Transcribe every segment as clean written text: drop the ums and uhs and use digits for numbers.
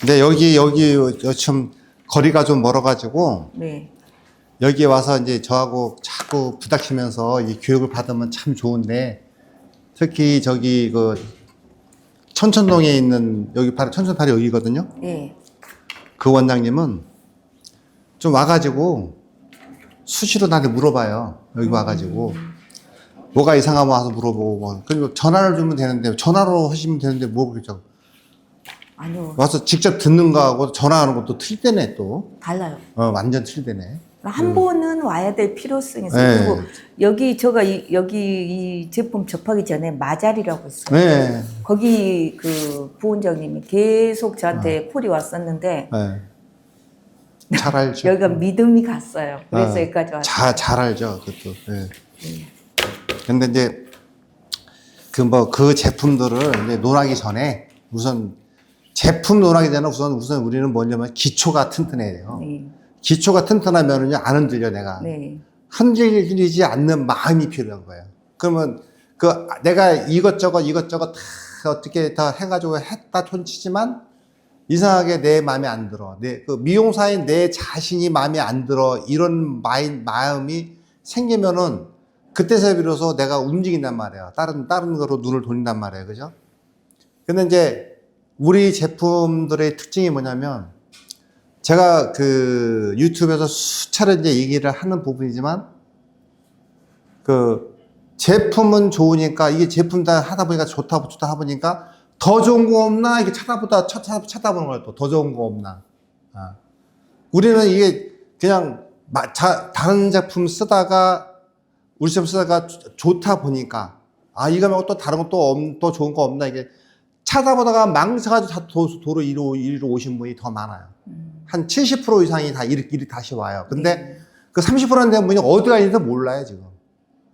근데 여기 요즘 거리가 좀 멀어가지고 네. 여기 와서 이제 저하고 자꾸 부닥치면서 이 교육을 받으면 참 좋은데, 특히 저기 그 천천동에 있는 여기 바로 천천파리 여기거든요. 네. 그 원장님은 좀 와가지고 수시로 나한테 물어봐요. 여기 와가지고 뭐가 이상하면 와서 물어보고 뭐. 그리고 전화를 주면 되는데, 전화로 하시면 되는데 뭐 그러죠. 아니요. 와서 직접 듣는 거하고 전화하는 것도 틀리네 또. 달라요. 완전 틀리네. 한 번은 와야 될 필요성이 있어요. 네. 그리고 여기 여기 이 제품 접하기 전에 마잘이라고 있어요. 네. 거기 그 부원장님이 계속 저한테 폴이 왔었는데 네. 잘 알죠. 여기가 믿음이 갔어요. 그래서 여기까지 왔어요. 잘 알죠. 그것도. 네. 근데 이제 그 제품들을 이제 논하기 전에 우선 제품 논하기 전에 우선 우리는 뭐냐면 기초가 튼튼해야 돼요. 네. 기초가 튼튼하면은요 안 흔들려 내가. 네. 흔들리지 않는 마음이 필요한 거예요. 그러면 내가 이것저것 다 어떻게 다 해가지고 했다 촌치지만 이상하게 내 마음에 안 들어. 미용사인 내 자신이 마음에 안 들어. 이런 마음이 생기면은 그때서 비로소 내가 움직인단 말이에요. 다른 거로 눈을 돌린단 말이에요. 그죠? 근데 이제 우리 제품들의 특징이 뭐냐면, 제가 그 유튜브에서 수차례 이제 얘기를 하는 부분이지만, 그 제품은 좋으니까, 이게 제품 다 하다 보니까 좋다 하다 보니까 더 좋은 거 없나? 이렇게 찾아보는 거예요. 더 좋은 거 없나? 우리는 이게 그냥 다른 제품 쓰다가 우리 제품 쓰다가 좋다 보니까, 이거 말고 또 다른 거 또 좋은 거 없나? 이게 찾아보다가 망쳐가지고 도로 이리로 오신 분이 더 많아요. 한 70% 이상이 다 이리 다시 와요. 근데 그 30%나 된 분이 어디가 있는지 몰라요, 지금.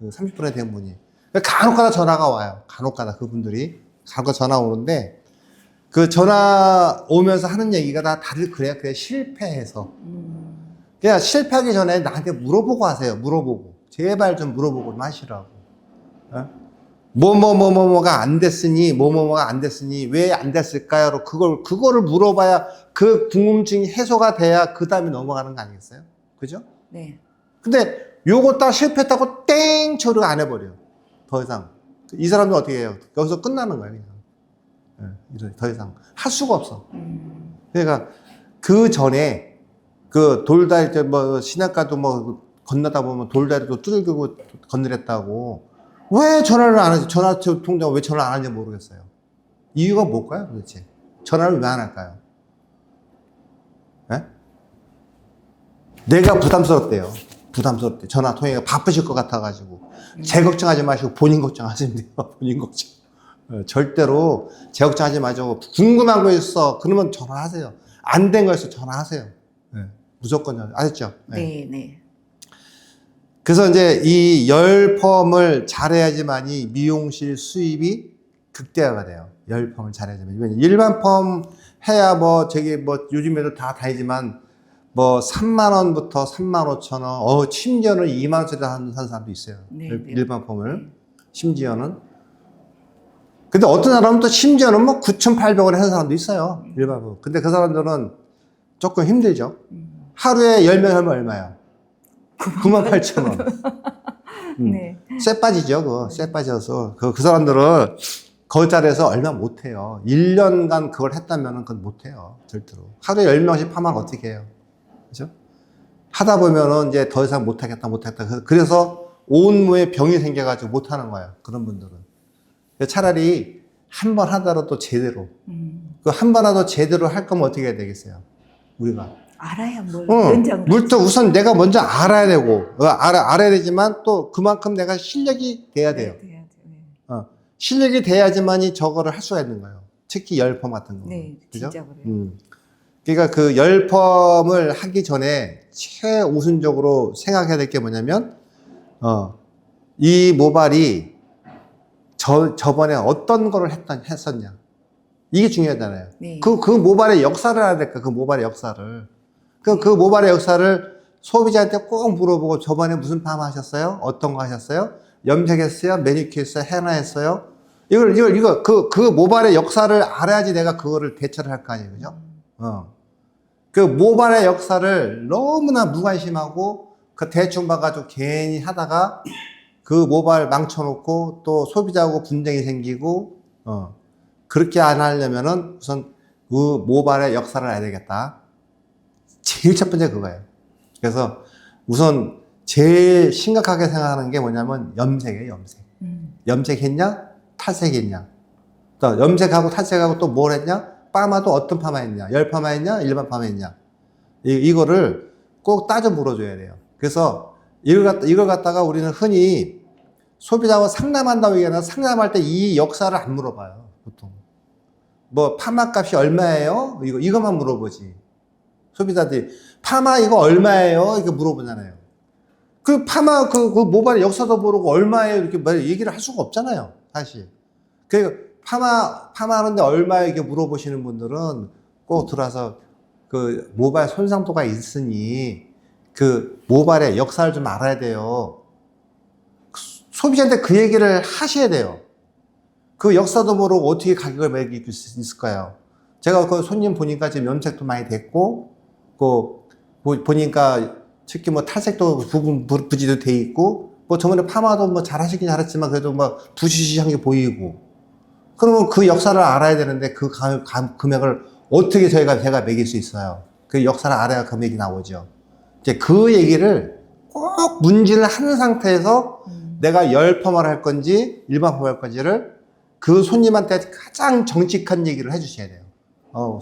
30%나 된 분이. 간혹가다 전화가 와요. 간혹가다 그분들이. 간혹가다 전화 오는데, 그 전화 오면서 하는 얘기가 다 다들 그래 실패해서. 그냥 실패하기 전에 나한테 물어보고 하세요. 물어보고. 제발 좀 물어보고 좀 하시라고. 뭐가 안 됐으니, 뭐가 안 됐으니, 왜 안 됐을까요? 그거를 물어봐야 그 궁금증이 해소가 돼야 그 다음에 넘어가는 거 아니겠어요? 그죠? 네. 근데 요거 딱 실패했다고 땡! 처리가 안 해버려요. 더 이상. 이 사람들 어떻게 해요? 여기서 끝나는 거예요, 그냥. 더 이상. 할 수가 없어. 그러니까 그 전에 그 돌다리, 시냇가도 건너다 보면 돌다리도 뚫고 건너랬다고. 왜 전화를 안 하지? 전화 통장 왜 전화를 안 하는지 모르겠어요. 이유가 뭘까요, 도대체? 전화를 왜 안 할까요? 네? 내가 부담스럽대요. 부담스럽대. 전화 통화가 바쁘실 것 같아가지고. 제 걱정하지 마시고 본인 걱정하시면 돼요. 본인 걱정. 절대로 제 걱정하지 마시고, 궁금한 거 있어. 그러면 전화하세요. 안 된 거 있어. 전화하세요. 무조건 전화. 아셨죠? 네. 네. 그래서 이제 이 열펌을 잘해야지만이 미용실 수입이 극대화가 돼요. 열펌을 잘해야지만. 일반 펌 해야 요즘에도 다 다니지만 3만원부터 35,000원, 심지어는 2만원짜리 하는 사람도 있어요. 네, 일반 펌을. 심지어는. 근데 어떤 사람은 또 심지어는 9,800원에 하는 사람도 있어요. 일반 펌. 근데 그 사람들은 조금 힘들죠. 하루에 10명 하면 얼마예요? 98,000원. 네. 쇠 빠지죠, 쇠 빠져서. 그 사람들은 그 자리에서 얼마 못 해요. 1년간 그걸 했다면 그건 못 해요. 절대로. 하루에 10명씩 파면 어떻게 해요? 그죠? 하다 보면은 이제 더 이상 못 하겠다. 그래서 온몸에 병이 생겨가지고 못 하는 거예요. 그런 분들은. 차라리 한 번 하더라도 제대로. 그 한 번 하도 제대로 할 거면 어떻게 해야 되겠어요? 우리가. 알아야 물도 우선 내가 먼저 알아야 되고, 알아야 되지만 또 그만큼 내가 실력이 돼야 돼요. 네. 실력이 돼야지만이 저거를 할 수가 있는 거예요. 특히 열펌 같은 거. 네, 그죠? 진짜 그래요. 그러니까 그 열펌을 하기 전에 최우선적으로 생각해야 될 게 뭐냐면, 이 모발이 저번에 어떤 거를 했었냐. 이게 중요하잖아요. 네. 그 모발의 역사를 알아야 될까, 그 모발의 역사를. 그 모발의 역사를 소비자한테 꼭 물어보고, 저번에 무슨 팜 하셨어요? 어떤 거 하셨어요? 염색했어요? 매니큐어 했어요? 헤나 했어요? 그 모발의 역사를 알아야지 내가 그거를 대처를 할 거 아니에요. 그죠? 그 모발의 역사를 너무나 무관심하고 그 대충 봐가지고 괜히 하다가 그 모발 망쳐놓고 또 소비자하고 분쟁이 생기고 그렇게 안 하려면은 우선 그 모발의 역사를 알아야 되겠다. 제일 첫 번째 그거예요. 그래서 우선 제일 심각하게 생각하는 게 뭐냐면 염색이에요, 염색. 염색했냐? 탈색했냐? 또 염색하고 탈색하고 또 뭘 했냐? 파마도 어떤 파마 했냐? 열 파마 했냐? 일반 파마 했냐? 이거를 꼭 따져 물어줘야 돼요. 그래서 이걸 갖다가 우리는 흔히 소비자와 상담한다고 얘기하나 상담할 때 이 역사를 안 물어봐요, 보통. 뭐, 파마 값이 얼마예요? 이것만 물어보지. 소비자들이, 파마 이거 얼마예요? 이렇게 물어보잖아요. 그 파마, 그 모발의 역사도 모르고 얼마예요? 이렇게 얘기를 할 수가 없잖아요, 사실. 그 파마 하는데 얼마예요? 이렇게 물어보시는 분들은 꼭 들어와서 그 모발 손상도가 있으니 그 모발의 역사를 좀 알아야 돼요. 소비자한테 그 얘기를 하셔야 돼요. 그 역사도 모르고 어떻게 가격을 매길 수 있을까요? 제가 그 손님 보니까 지금 염색도 많이 됐고, 보니까 특히 뭐 탈색도 부지도 돼 있고, 뭐 저번에 파마도 뭐 잘하시긴 잘했지만 그래도 뭐 부시시한 게 보이고, 그러면 그 역사를 알아야 되는데 그 금액을 어떻게 제가 매길 수 있어요? 그 역사를 알아야 금액이 나오죠. 이제 그 얘기를 꼭 문지를 하는 상태에서 내가 열 펌을 할 건지 일반 펌을 할 건지를 그 손님한테 가장 정직한 얘기를 해주셔야 돼요.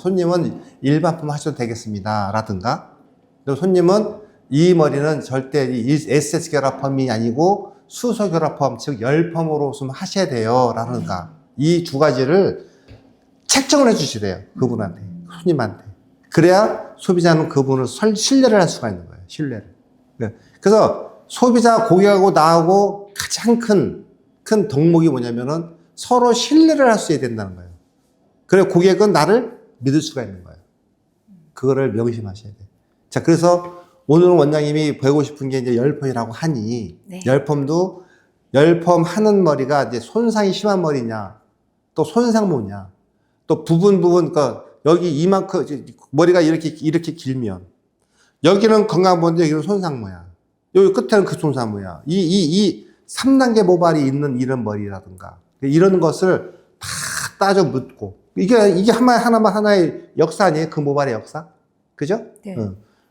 손님은 일반 펌 하셔도 되겠습니다. 라든가, 또 손님은 이 머리는 절대 SS 결합 펌이 아니고 수소 결합 펌, 즉 열 펌으로 좀 하셔야 돼요. 라든가, 이 두 가지를 책정을 해주셔야 돼요. 그분한테, 손님한테. 그래야 소비자는 그분을 신뢰를 할 수가 있는 거예요. 신뢰를. 그래서 소비자 고객하고 나하고 가장 큰 덕목이 뭐냐면은 서로 신뢰를 할 수 있어야 된다는 거예요. 그래 고객은 나를 믿을 수가 있는 거예요. 그거를 명심하셔야 돼요. 자, 그래서 오늘은 원장님이 배우고 싶은 게 이제 열펌이라고 하니, 네. 열펌도 열펌 하는 머리가 이제 손상이 심한 머리냐, 또 손상모냐, 또 부분, 그러니까 여기 이만큼 머리가 이렇게 길면 여기는 건강보인데 여기는 손상모야. 여기 끝에는 그 손상모야. 이 3단계 모발이 있는 이런 머리라든가 이런 것을 다 따져 묻고 이게 하나의 역사 아니에요? 그 모발의 역사? 그죠? 네.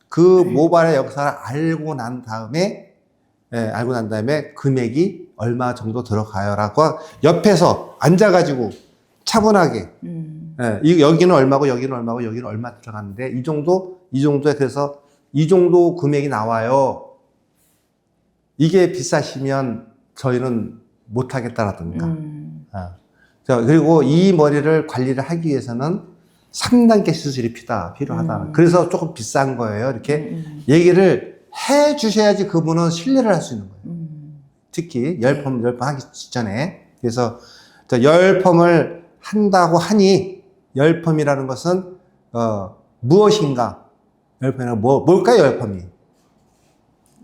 그 모발의 역사를 알고 난 다음에 금액이 얼마 정도 들어가요라고 옆에서 앉아가지고 차분하게 여기는 얼마고 여기는 얼마고 여기는 얼마 들어갔는데 이 정도에 그래서 이 정도 금액이 나와요. 이게 비싸시면 저희는 못하겠다라든가. 자, 그리고 이 머리를 관리를 하기 위해서는 3단계 수술이 필요하다. 그래서 조금 비싼 거예요. 이렇게 얘기를 해 주셔야지 그분은 신뢰를 할 수 있는 거예요. 특히 열펌 하기 전에. 그래서 열펌을 한다고 하니 열펌이라는 것은 무엇인가? 열펌이란 뭘까요? 열펌이?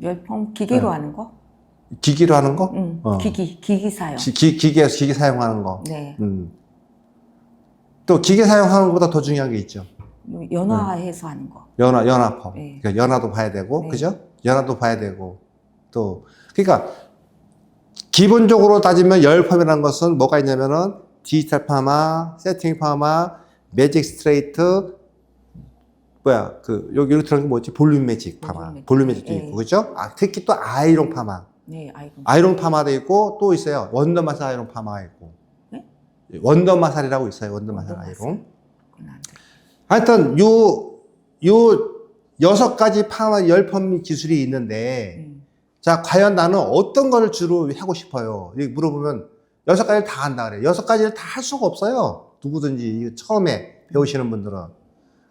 열펌 기계로 하는 거? 기기로 하는 거? 기기 사용. 기기 사용하는 거. 네. 또 기계 사용하는 것보다 더 중요한 게 있죠. 연화해서 하는 거. 연화펌. 네. 그러니까 연화도 봐야 되고, 네. 그죠? 연화도 봐야 되고, 또, 그러니까, 기본적으로 따지면 열펌이라는 것은 뭐가 있냐면은, 디지털 파마, 세팅 파마, 매직 스트레이트, 여기 들어간 게 뭐지? 볼륨 매직 파마. 볼륨 매직도 네. 있고, 그죠? 특히 또 아이롱 파마. 네, 아이롱 파마도 있고, 또 있어요. 원더 마살 아이롱 파마가 있고. 네? 원더 마살이라고 있어요. 원더 마살 원더 아이롱. 그건 안 돼. 하여튼, 요 6가지 파마 열펌 기술이 있는데, 자, 과연 나는 어떤 거를 주로 하고 싶어요? 이렇게 물어보면 6가지를 다 한다 그래요. 6가지를 다 할 수가 없어요. 누구든지 처음에 배우시는 분들은.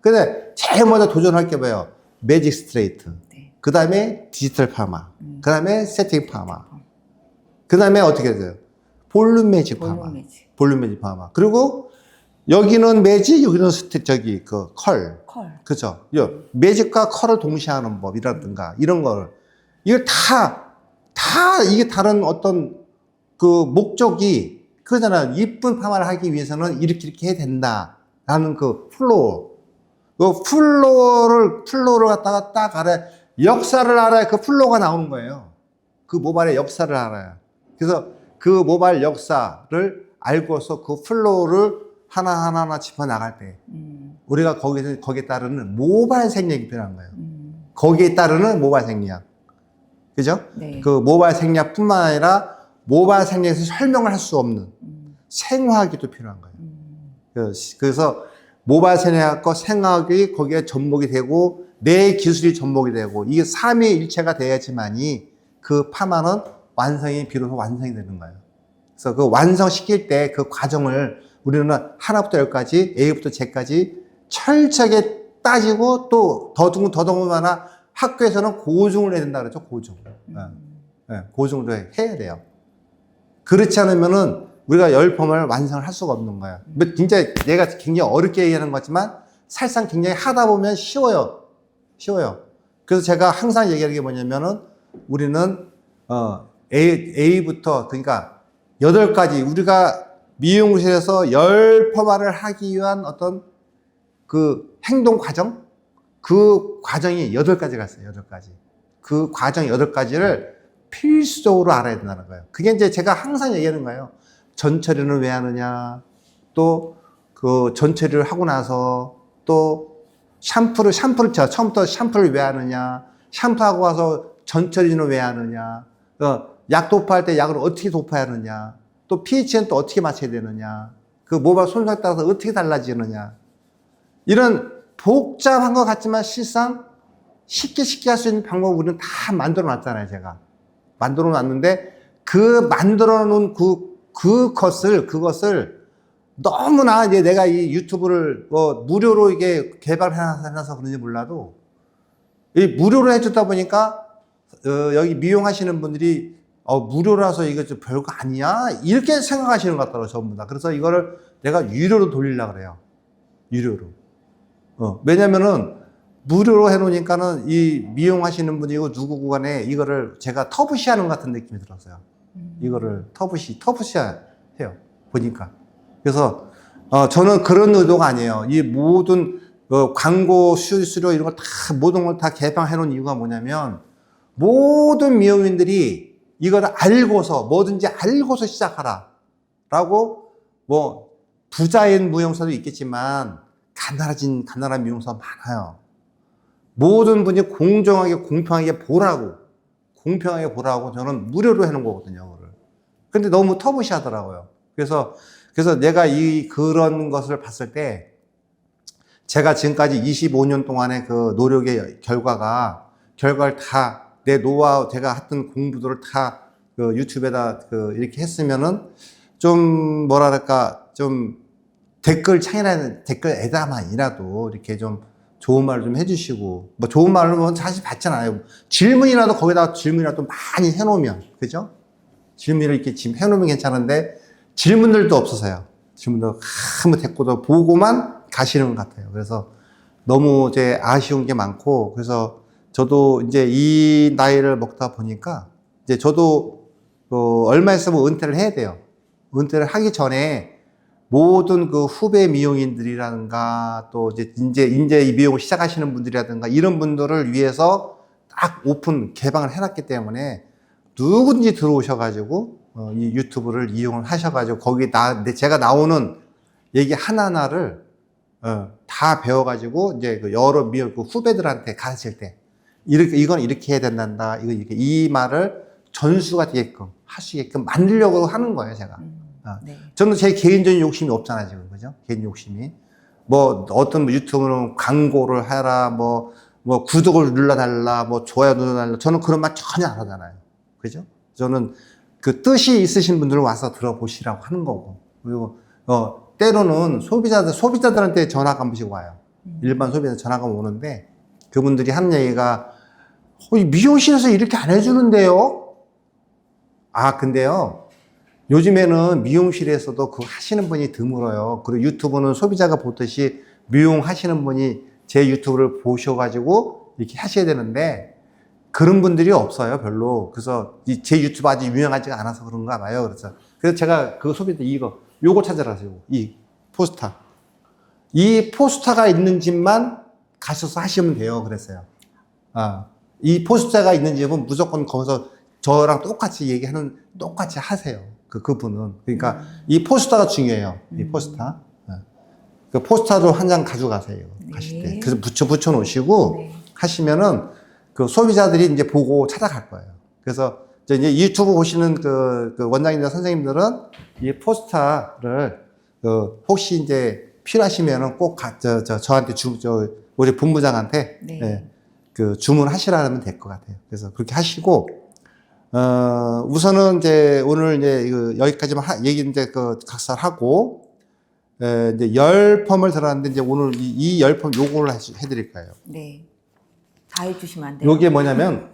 근데 제일 먼저 도전할 게 뭐예요? 매직 스트레이트. 네. 그 다음에 디지털 파마. 그 다음에 세팅 파마. 그 다음에 어떻게 돼요? 볼륨 매직 파마. 볼륨 매직 파마. 그리고 여기는 매직, 여기는 컬. 그죠? 매직과 컬을 동시에 하는 법이라든가, 이런 걸. 이걸 이게 다른 어떤 그 목적이, 그거잖아요. 이쁜 파마를 하기 위해서는 이렇게 해야 된다. 라는 그 플로우. 그 플로우를 갖다가 딱 알아야, 역사를 알아야 그 플로우가 나오는 거예요. 그 모발의 역사를 알아야. 그래서 그 모발 역사를 알고서 그 플로우를 하나하나 짚어나갈 때, 우리가 거기에 따르는 모발 생략이 필요한 거예요. 거기에 따르는 모발 생략. 그죠? 네. 그 모발 생략뿐만 아니라 모발 생략에서 설명을 할 수 없는 생화학이 또 필요한 거예요. 그래서 모발 생략과 생화학이 거기에 접목이 되고 내 기술이 접목이 되고 이게 삼위일체가 돼야지만이 그 파마는 비로소 완성이 되는 거예요. 그래서 그 완성시킬 때 그 과정을 우리는 하나부터 열까지 A부터 Z까지 철저하게 따지고 또 더더군다나 학교에서는 고증을 해야 된다 그러죠. 고증. 고증도 해야 돼요. 그렇지 않으면은 우리가 열펌을 완성을 할 수가 없는 거예요. 진짜 내가 굉장히 어렵게 얘기하는 거지만 사실상 굉장히 하다 보면 쉬워요. 그래서 제가 항상 얘기하는 게 뭐냐면은 우리는 A부터 그러니까 8가지 우리가 미용실에서 열펌화를 하기 위한 어떤 그 행동 과정, 그 과정이 8가지가 있어요. 8가지. 그 과정 8가지를 필수적으로 알아야 된다는 거예요. 그게 이제 제가 항상 얘기하는 거예요. 전처리는 왜 하느냐, 또 그 전처리를 하고 나서 또 샴푸를 처음부터 샴푸를 왜 하느냐, 샴푸하고 와서 전처리는 왜 하느냐, 약 도포할 때 약을 어떻게 도포해야 하느냐, 또 pH는 또 어떻게 맞춰야 되느냐, 그 모발 손상에 따라서 어떻게 달라지느냐, 이런 복잡한 것 같지만 실상 쉽게 할 수 있는 방법을 우리는 다 만들어 놨잖아요, 제가. 만들어 놨는데, 그 만들어 놓은 그것을 너무나 이제 내가 이 유튜브를 무료로 이게 개발해놔서 그런지 몰라도, 이 무료로 해주다 보니까, 여기 미용하시는 분들이, 무료라서 이거 좀 별거 아니야? 이렇게 생각하시는 것 같더라고요, 전부 다. 그래서 이거를 내가 유료로 돌리려고 그래요. 유료로. 왜냐면은, 무료로 해놓으니까는 이 미용하시는 분이고 누구 간에 이거를 제가 터부시 하는 것 같은 느낌이 들었어요. 이거를 터부시 해요. 보니까. 그래서, 저는 그런 의도가 아니에요. 이 모든, 광고 수수료 이런 걸 다, 모든 걸 다 개방해 놓은 이유가 뭐냐면, 모든 미용인들이 이거를 알고서, 뭐든지 알고서 시작하라. 라고, 부자인 미용사도 있겠지만, 가난한 미용사 많아요. 모든 분이 공정하게, 공평하게 보라고 저는 무료로 해놓은 거거든요, 그거를. 근데 너무 터부시 하더라고요. 그래서 내가 그런 것을 봤을 때, 제가 지금까지 25년 동안의 그 노력의 결과를 다, 내 노하우, 제가 했던 공부들을 다 그 유튜브에다 이렇게 했으면은, 좀, 좀, 댓글에다만이라도 이렇게 좀 좋은 말을 좀 해주시고, 좋은 말은 사실 받잖아요. 질문이라도 많이 해놓으면, 그죠? 질문을 이렇게 지금 해놓으면 괜찮은데, 질문들도 없어서요. 질문도 아무 댓글도 보고만 가시는 것 같아요. 그래서 너무 이제 아쉬운 게 많고, 그래서 저도 이제 이 나이를 먹다 보니까, 이제 저도 얼마 있으면 은퇴를 해야 돼요. 은퇴를 하기 전에 모든 그 후배 미용인들이라든가 또 이제 이 미용을 시작하시는 분들이라든가 이런 분들을 위해서 딱 개방을 해놨기 때문에 누구든지 들어오셔가지고 이 유튜브를 이용을 하셔가지고 거기 제가 나오는 얘기 하나하나를 다 배워가지고 이제 그 여러 미용 후배들한테 가르칠 때 이건 이렇게 해야 된단다. 이 말을 전수가 되게끔 할 수 있게끔 만들려고 하는 거예요, 제가. 네. 저는 제 개인적인 욕심이 없잖아요, 지금. 그죠? 개인 욕심이. 어떤 유튜브는 광고를 해라, 구독을 눌러달라, 좋아요 눌러달라. 저는 그런 말 전혀 안 하잖아요. 그죠? 저는 그 뜻이 있으신 분들은 와서 들어보시라고 하는 거고. 그리고, 때로는 소비자들한테 전화가 한 번씩 와요. 일반 소비자 전화가 오는데, 그분들이 하는 얘기가, 미용실에서 이렇게 안 해주는데요? 근데요. 요즘에는 미용실에서도 그거 하시는 분이 드물어요. 그리고 유튜브는 소비자가 보듯이 미용하시는 분이 제 유튜브를 보셔가지고 이렇게 하셔야 되는데 그런 분들이 없어요, 별로. 그래서 제 유튜브 아직 유명하지가 않아서 그런가 봐요. 그래서 제가 그 소비자 요거 찾아라세요. 이 포스터. 이 포스터가 있는 집만 가셔서 하시면 돼요. 그랬어요. 이 포스터가 있는 집은 무조건 거기서 저랑 똑같이 하세요. 그분은. 그러니까 이 포스터가 중요해요. 이 포스터. 그 포스터도 한 장 가져가세요. 하실 때. 그래서 붙여 놓으시고 네. 하시면은 그 소비자들이 이제 보고 찾아갈 거예요. 그래서 이제 유튜브 보시는 그 원장님이나 선생님들은 이 포스터를 혹시 이제 필요하시면은 꼭 저한테 우리 본부장한테 네. 예, 그 주문하시라면 될 것 같아요. 그래서 그렇게 하시고 우선은 이제 오늘 이제 여기까지만 얘기 이제 각설하고 이제 열펌을 들어갔는데 이제 오늘 이 열펌 요거를 해드릴 거예요. 네. 다 해주시면 안 돼요? 요게 뭐냐면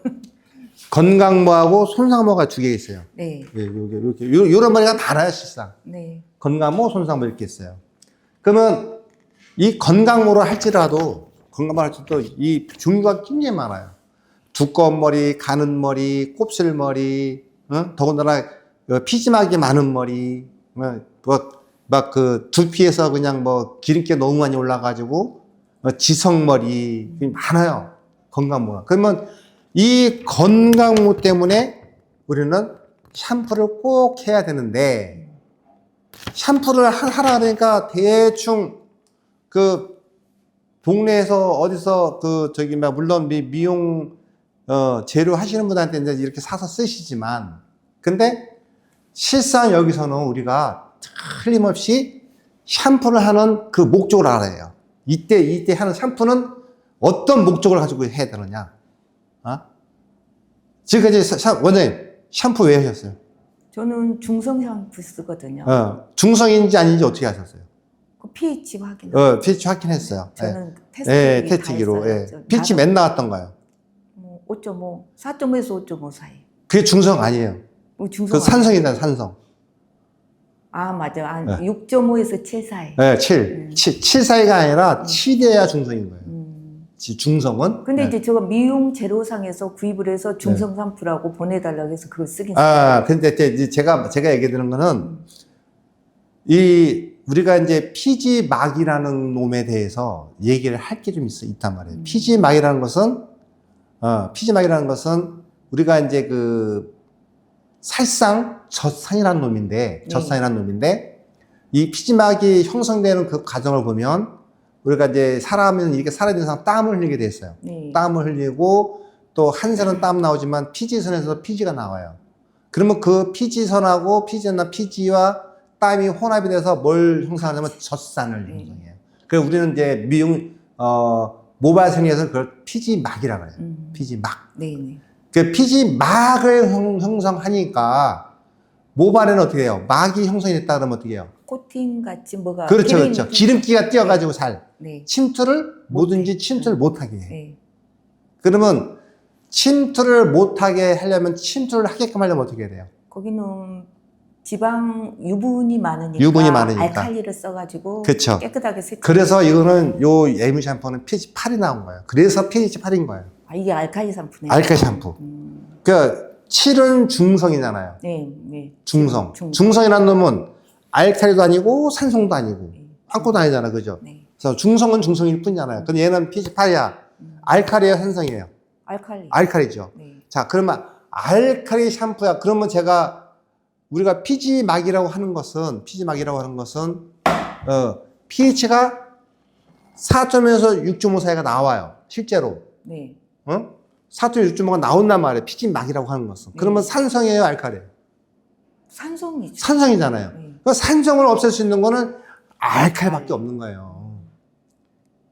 건강모하고 손상모가 두 개 있어요. 네. 예, 요런 머리가 많아요, 실상. 네. 건강모, 손상모 이렇게 있어요. 그러면 이 건강모로 할지라도 이 종류가 굉장히 많아요. 두꺼운 머리, 가는 머리, 곱슬머리, 더군다나 피지막이 많은 머리, 막 두피에서 그냥 기름기 너무 많이 올라가지고 지성머리 많아요. 건강모가. 그러면 이 건강모 때문에 우리는 샴푸를 꼭 해야 되는데 샴푸를 하라 그러니까 대충 동네에서 어디서 물론 미용 재료 하시는 분한테 이제 이렇게 사서 쓰시지만 근데 실상 여기서는 우리가 틀림없이 샴푸를 하는 그 목적을 알아야 해요. 이때 하는 샴푸는 어떤 목적을 가지고 해야 되느냐. 지금까지 원장님 샴푸 왜 하셨어요? 저는 중성 샴푸 쓰거든요. 중성인지 아닌지 어떻게 하셨어요? 그 pH 확인. pH 확인했어요. 저는 예, 테스트기 테스트기로. 다 예. 했어요. pH 몇 나왔던가요? 5.5, 4.5에서 5.5 사이. 그게 중성 아니에요. 중성 그 산성이다, 산성. 아, 맞아. 한 네. 6.5에서 7 사이. 네, 7. 7 사이가 아니라 7이어야 중성인 거예요. 중성은. 근데 네. 이제 제가 미용 재료상에서 구입을 해서 중성 샴푸라고 보내달라고 해서 그걸 쓰긴 근데 이제 제가 얘기 드리는 거는 우리가 이제 피지막이라는 놈에 대해서 얘기를 할 게 좀 있단 말이에요. 피지막이라는 것은 우리가 이제 살상 젖산이라는 놈인데, 이 피지막이 형성되는 그 과정을 보면 우리가 이제 사람은 이렇게 살아야 되는 사람 땀을 흘리게 돼 있어요. 네. 땀을 흘리고 또 한선은 땀 나오지만 피지선에서 피지가 나와요. 그러면 그 피지선하고 피지와 땀이 혼합이 돼서 뭘 형성하냐면 젖산을 형성해요. 그래서 우리는 이제 모발 생리에서 그걸 피지막이라고 해요. 피지막. 네네. 그 피지막을 형성하니까 모발에는 어떻게 해요? 막이 형성이 됐다 그러면 어떻게 해요? 코팅 같이 뭐가. 그렇죠. 기름기가 띄어가지고 네. 뭐든지 침투를 못하게 해. 네. 그러면 침투를 못하게 하려면 침투를 하게끔 하려면 어떻게 해야 돼요? 거기는 지방 유분이 많으니까. 알칼리를 써가지고. 그쵸. 깨끗하게 세척. 그래서 이거는 요 예무 샴푸는 pH 8이 나온 거예요. 그래서 pH 8인 거예요. 이게 알칼리 샴푸네요. 알칼리 샴푸. 그 7은 중성이잖아요. 네. 중성이라는 놈은 알칼리도 아니고 산성도 아니고 황토도 아니잖아, 그죠? 네. 그래서 중성은 중성일 뿐이잖아요. 근데 얘는 pH 8이야. 알칼리야, 산성이에요. 알칼리죠. 네. 자, 그러면 알칼리 샴푸야. 그러면 우리가 피지막이라고 하는 것은 pH가 4.0에서 6.5 사이가 나와요. 실제로. 네. 4.6 6.5가 나온단 말이에요. 피지막이라고 하는 것은. 그러면 산성이에요, 알칼리예요? 산성이죠. 산성이잖아요. 네. 그 산성을 없앨 수 있는 거는 알칼리밖에 없는 거예요.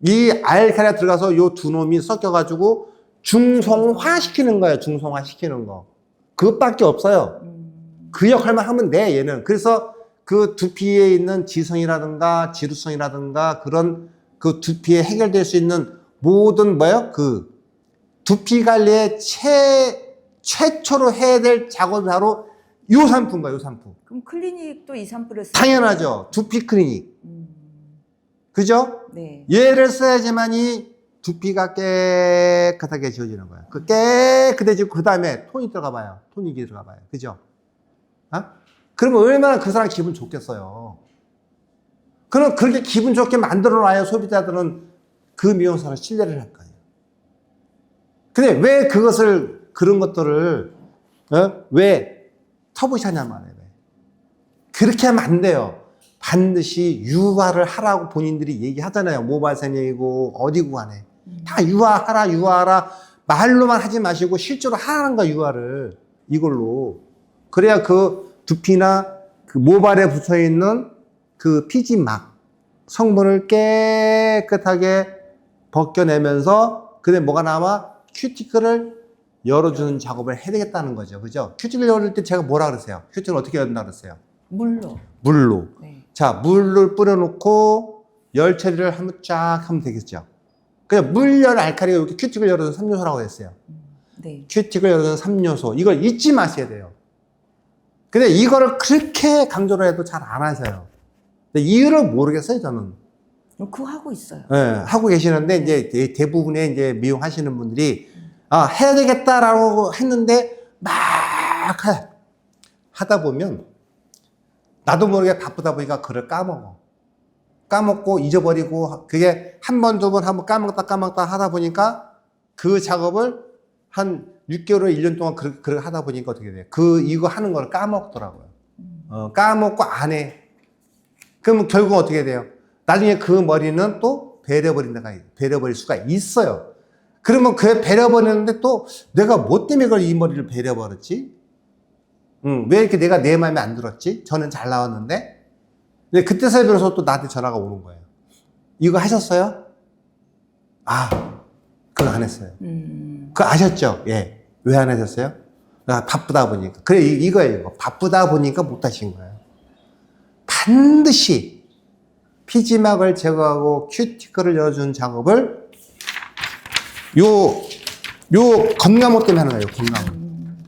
이 알칼리가 들어가서 요 두 놈이 섞여가지고 중성화시키는 거예요. 중성화시키는 거. 그것밖에 없어요. 그 역할만 하면 돼, 얘는. 그래서 그 두피에 있는 지성이라든가 지루성이라든가 그런 그 두피에 해결될 수 있는 모든 두피 관리에 최초로 해야 될 작업이 바로 요 샴푸인 거예요, 요 샴푸. 그럼 클리닉도 이 샴푸를 써요? 당연하죠. 두피 클리닉. 그죠? 네. 얘를 써야지만이 두피가 깨끗하게 지워지는 거예요. 깨끗해지고 그 다음에 토닉 들어가 봐요. 토닉이 들어가 봐요. 그죠? 그러면 얼마나 그 사람 기분 좋겠어요. 그럼 그렇게 기분 좋게 만들어 놔야 소비자들은 그 미용사는 신뢰를 할 거예요. 근데 왜 그런 것들을, 왜 터부시하냔 말이에요. 그렇게 하면 안 돼요. 반드시 유화를 하라고 본인들이 얘기하잖아요. 모발선이고 어디고 간에. 다 유화하라. 말로만 하지 마시고 실제로 하라는 거야, 유화를. 이걸로. 그래야 그 두피나 그 모발에 붙어 있는 그 피지막 성분을 깨끗하게 벗겨내면서 그다음에 뭐가 나와? 큐티클을 열어주는 작업을 해야 되겠다는 거죠. 그죠? 큐티클 열을 때 제가 뭐라 그랬어요? 큐티클 어떻게 열는다 그랬어요? 물로. 물로. 네. 자, 물을 뿌려놓고 열 처리를 하면 쫙 하면 되겠죠. 그냥 물열 알칼리가 이렇게 큐티클 열어서 3요소라고 했어요. 네. 큐티클 열어서 3요소. 이걸 잊지 마셔야 돼요. 근데 이거를 그렇게 강조를 해도 잘 안 하세요. 근데 이유를 모르겠어요, 저는. 그거 하고 있어요. 네, 하고 계시는데, 이제 대부분의 이제 미용하시는 분들이, 해야 되겠다라고 했는데, 막 하다 보면, 나도 모르게 바쁘다 보니까 그걸 까먹고 잊어버리고, 그게 한 번, 두 번 한번 까먹다 하다 보니까, 그 작업을 한 6개월, 1년 동안 그렇게 하다 보니까 어떻게 돼요? 이거 하는 걸 까먹더라고요. 까먹고 안 해. 그러면 결국 어떻게 돼요? 나중에 그 머리는 또 배려버릴 수가 있어요. 그러면 그 배려버리는데 또 내가 뭐 때문에 이 머리를 배려버렸지? 왜 이렇게 내가 내 마음에 안 들었지? 저는 잘 나왔는데? 근데 그때서야 비로소 또 나한테 전화가 오는 거예요. 이거 하셨어요? 그거 안 했어요. 그거 아셨죠? 예. 왜 안 하셨어요? 바쁘다 보니까. 그래, 이거예요. 이거. 바쁘다 보니까 못 하신 거예요. 반드시 피지막을 제거하고 큐티클을 열어주는 작업을 요 건강모 때문에 하는 거예요.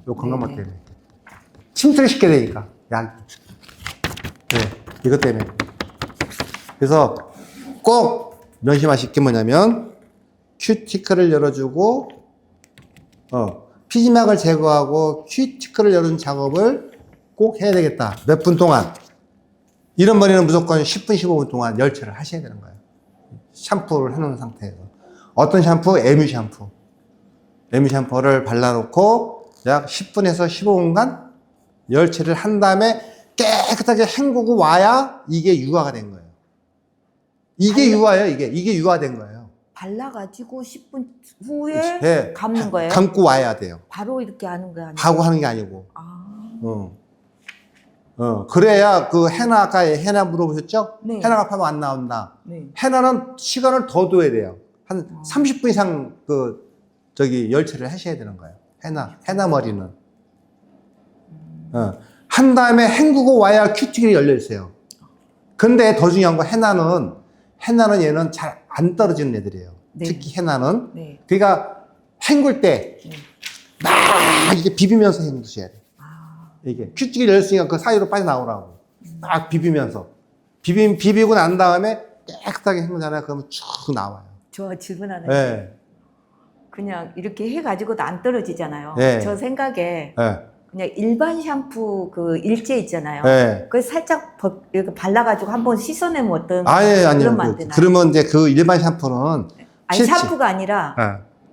요 건강모 때문에. 침투를 시켜야 되니까. 네, 이것 때문에. 그래서 꼭 명심하실 게 뭐냐면 큐티클을 열어주고 피지막을 제거하고 큐티클을 열어주는 작업을 꼭 해야 되겠다. 몇 분 동안. 이런 머리는 무조건 10분, 15분 동안 열처를 하셔야 되는 거예요. 샴푸를 해놓은 상태에서. 어떤 샴푸? 에뮤 샴푸. 에뮤 샴푸를 발라놓고 약 10분에서 15분간 열처를 한 다음에 깨끗하게 헹구고 와야 이게 유화가 된 거예요. 이게 유화예요, 이게 유화된 거예요. 발라가지고 10분 후에 네, 감는 거예요? 감고 와야 돼요. 바로 이렇게 하는 거 아니에요? 하고 하는 게 아니고. 그래야 그 헤나, 아까 헤나 물어보셨죠? 네. 헤나가 파면 안 나온다. 네. 헤나는 시간을 더 둬야 돼요. 한 30분 이상 열처리를 하셔야 되는 거예요. 헤나 머리는. 한 다음에 헹구고 와야 큐티클이 열려있어요. 근데 더 중요한 건 헤나는 얘는 잘 안 떨어지는 애들이에요. 네. 특히 헤나는. 네. 그러니까 헹굴 때 막 이렇게 비비면서 헹구셔야 돼요. 이게 큐티클이 열렸으니까 그 사이로 빠져나오라고. 막 비비면서. 비비고 난 다음에 깨끗하게 헹구잖아요. 그러면 쭉 나와요. 저 질문 하나. 네. 그냥 이렇게 해가지고도 안 떨어지잖아요. 네. 저 생각에 네. 그냥 일반 샴푸 그 일제 있잖아요. 네. 그걸 살짝 이렇게 발라가지고 한번 씻어내면 어떤? 아니요. 그러면 안 되나요? 그러면 이제 그 일반 샴푸는 아니 샴푸가 아니라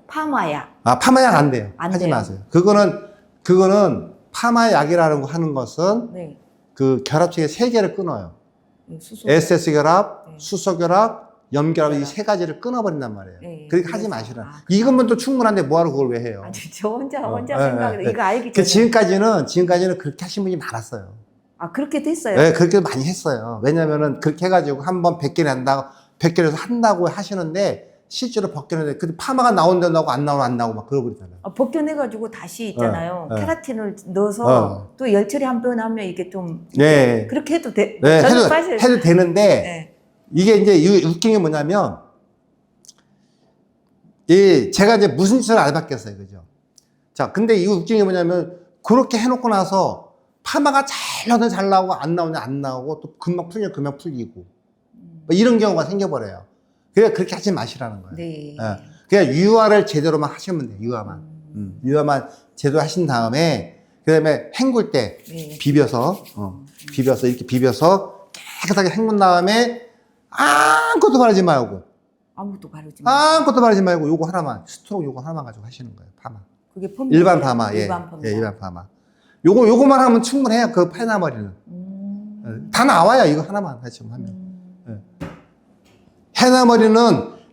파마약. 파마약 안 돼요. 안 하지 돼요. 마세요. 그거는 파마약이라는 거 하는 것은 네. 그 결합체의 세 개를 끊어요. 수소. SS 결합, 네. 수소 결합, 염 결합 이 세 가지를 끊어버린단 말이에요. 네. 그렇게 하지 그래서- 마시라. 아, 이것만 또 충분한데 뭐하러 그걸 왜 해요? 아니 저 혼자 네, 생각을 네. 이거 알기 그 전에. 지금까지는 그렇게 하신 분이 많았어요. 그렇게 됐어요. 네, 그렇게 많이 했어요. 왜냐면은 그렇게 해가지고 한번 100개를 한다고, 100개를 한다고 하시는데 실제로 벗겨내는데 근데 파마가 나온다고 안 나오고 막 그러버리잖아요. 벗겨내가지고 다시 있잖아요. 네. 케라틴을 넣어서 또 열처리 한 번 하면 이게 좀 네. 그렇게 해도 돼. 네, 저는 사실 해도 되는데 네. 이게 이제 웃긴 게 뭐냐면 제가 이제 무슨 짓을 안 바뀌었어요. 그죠? 자, 근데 이 웃긴 게 뭐냐면 그렇게 해놓고 나서 파마가 잘 나오면 잘 나오고 안 나오면 안 나오고 또 금방 풀리면 금방 풀리고 뭐 이런 경우가 생겨버려요. 그래 그렇게 하지 마시라는 거예요. 네. 그냥 유화를 제대로만 하시면 돼요. 유화만 제대로 하신 다음에 그다음에 헹굴 때 네. 비벼서 이렇게 비벼서 깨끗하게 헹군 다음에 아무것도 바르지 말고 아무것도 바르지 마. 아무것도 바르지 말고 요거 하나만, 스트롱 요거 하나만 가지고 하시는 거예요. 파마. 그게 펌 일반 파마, 예. 일반 펌. 예, 일반 파마. 요거만 하면 충분해요. 그 헤나머리는. 다 나와요. 이거 하나만 하시면 하면. 예. 헤나머리는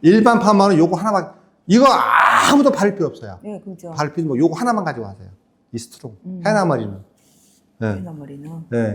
일반 파마는 요거 하나만, 이거 아무도 바를 필요 없어요. 네, 그죠. 바를 필요 없고 요거 하나만 가지고 하세요. 이 스트롱. 헤나머리는. 예. 헤나머리는. 네.